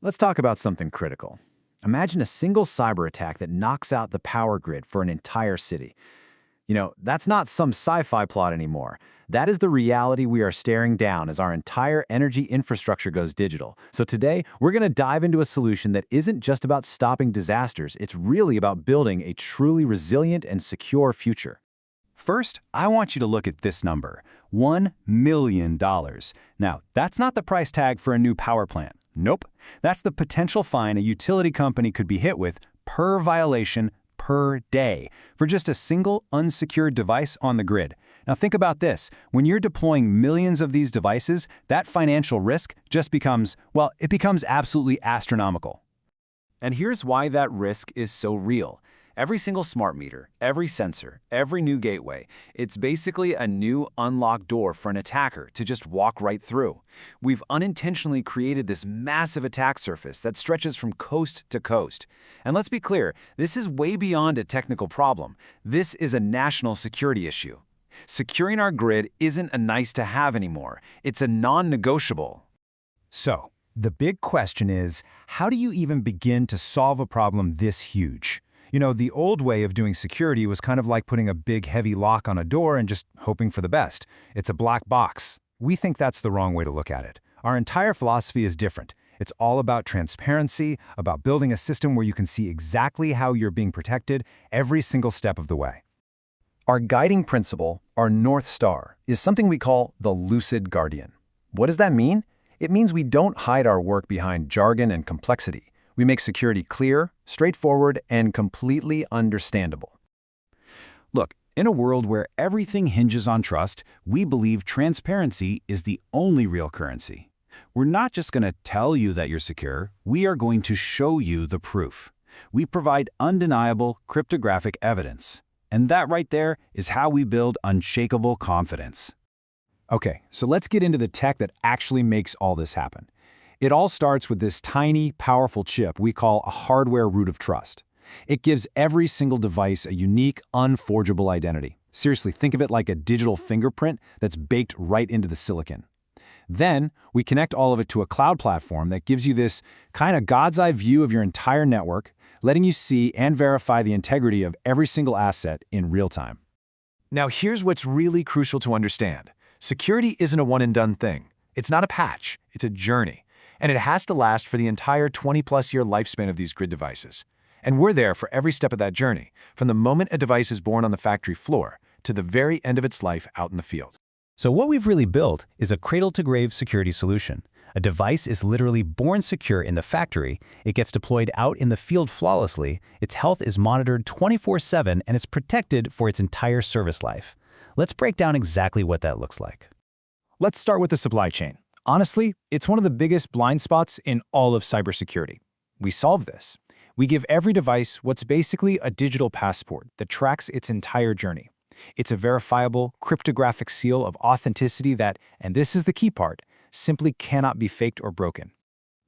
Let's talk about something critical. Imagine a single cyber attack that knocks out the power grid for an entire city. That's not some sci-fi plot anymore. That is the reality we are staring down as our entire energy infrastructure goes digital. So today, we're going to dive into a solution that isn't just about stopping disasters, it's really about building a truly resilient and secure future. First, I want you to look at this number, $1 million. Now, that's not the price tag for a new power plant. Nope. That's the potential fine a utility company could be hit with per violation per day for just a single unsecured device on the grid. Now think about this. When you're deploying millions of these devices, that financial risk just becomes, well, it becomes absolutely astronomical. And here's why that risk is so real. Every single smart meter, every sensor, every new gateway, it's basically a new unlocked door for an attacker to just walk right through. We've unintentionally created this massive attack surface that stretches from coast to coast. And let's be clear, this is way beyond a technical problem. This is a national security issue. Securing our grid isn't a nice-to-have anymore. It's a non-negotiable. So, the big question is, how do you even begin to solve a problem this huge? The old way of doing security was kind of like putting a big heavy lock on a door and just hoping for the best. It's a black box. We think that's the wrong way to look at it. Our entire philosophy is different. It's all about transparency, about building a system where you can see exactly how you're being protected every single step of the way. Our guiding principle, our North Star, is something we call the Lucid Guardian. What does that mean? It means we don't hide our work behind jargon and complexity. We make security clear, straightforward, and completely understandable. Look, in a world where everything hinges on trust, we believe transparency is the only real currency. We're not just going to tell you that you're secure, we are going to show you the proof. We provide undeniable cryptographic evidence. And that right there is how we build unshakable confidence. Okay, so let's get into the tech that actually makes all this happen. It all starts with this tiny, powerful chip we call a hardware root of trust. It gives every single device a unique, unforgeable identity. Seriously, think of it like a digital fingerprint that's baked right into the silicon. Then, we connect all of it to a cloud platform that gives you this kind of God's eye view of your entire network, letting you see and verify the integrity of every single asset in real time. Now here's what's really crucial to understand. Security isn't a one-and-done thing. It's not a patch, it's a journey. And it has to last for the entire 20-plus year lifespan of these grid devices. And we're there for every step of that journey, from the moment a device is born on the factory floor to the very end of its life out in the field. So what we've really built is a cradle-to-grave security solution. A device is literally born secure in the factory, it gets deployed out in the field flawlessly, its health is monitored 24/7, and it's protected for its entire service life. Let's break down exactly what that looks like. Let's start with the supply chain. Honestly, it's one of the biggest blind spots in all of cybersecurity. We solve this. We give every device what's basically a digital passport that tracks its entire journey. It's a verifiable, cryptographic seal of authenticity that, and this is the key part, simply cannot be faked or broken.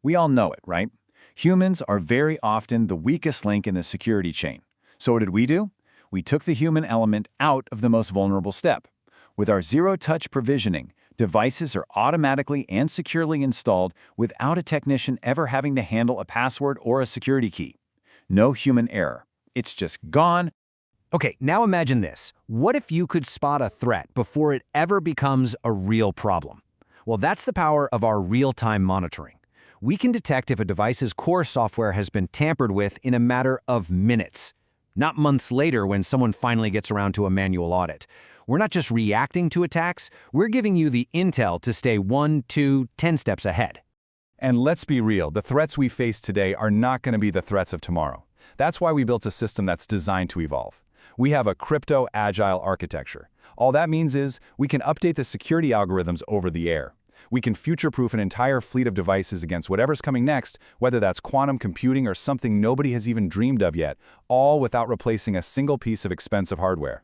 We all know it, right? Humans are very often the weakest link in the security chain. So what did we do? We took the human element out of the most vulnerable step. With our zero-touch provisioning, devices are automatically and securely installed without a technician ever having to handle a password or a security key. No human error. It's just gone. Okay, now imagine this. What if you could spot a threat before it ever becomes a real problem? Well, that's the power of our real-time monitoring. We can detect if a device's core software has been tampered with in a matter of minutes, not months later when someone finally gets around to a manual audit. We're not just reacting to attacks, we're giving you the intel to stay 1, 2, 10 steps ahead. And let's be real, the threats we face today are not going to be the threats of tomorrow. That's why we built a system that's designed to evolve. We have a crypto-agile architecture. All that means is we can update the security algorithms over the air. We can future-proof an entire fleet of devices against whatever's coming next, whether that's quantum computing or something nobody has even dreamed of yet, all without replacing a single piece of expensive hardware.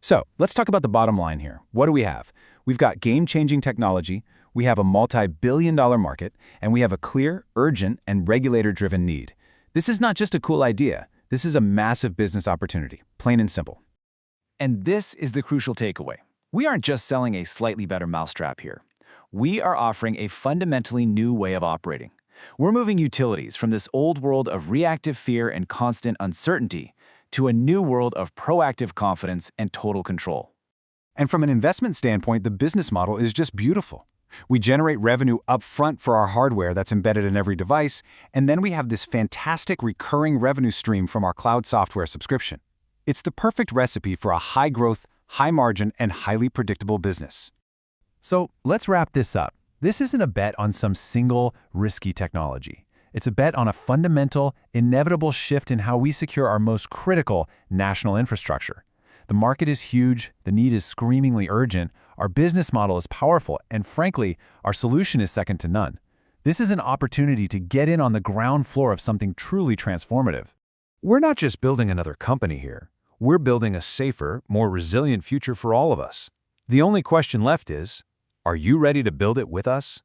So, let's talk about the bottom line here. What do we have? We've got game-changing technology, we have a multi-billion-dollar market, and we have a clear, urgent, and regulator-driven need. This is not just a cool idea. This is a massive business opportunity, plain and simple. And this is the crucial takeaway. We aren't just selling a slightly better mousetrap here. We are offering a fundamentally new way of operating. We're moving utilities from this old world of reactive fear and constant uncertainty to a new world of proactive confidence and total control. And from an investment standpoint, the business model is just beautiful. We generate revenue upfront for our hardware that's embedded in every device, and then we have this fantastic recurring revenue stream from our cloud software subscription. It's the perfect recipe for a high-growth, high-margin, and highly predictable business. So let's wrap this up. This isn't a bet on some single, risky technology. It's a bet on a fundamental, inevitable shift in how we secure our most critical national infrastructure. The market is huge, the need is screamingly urgent, our business model is powerful, and frankly, our solution is second to none. This is an opportunity to get in on the ground floor of something truly transformative. We're not just building another company here. We're building a safer, more resilient future for all of us. The only question left is, are you ready to build it with us?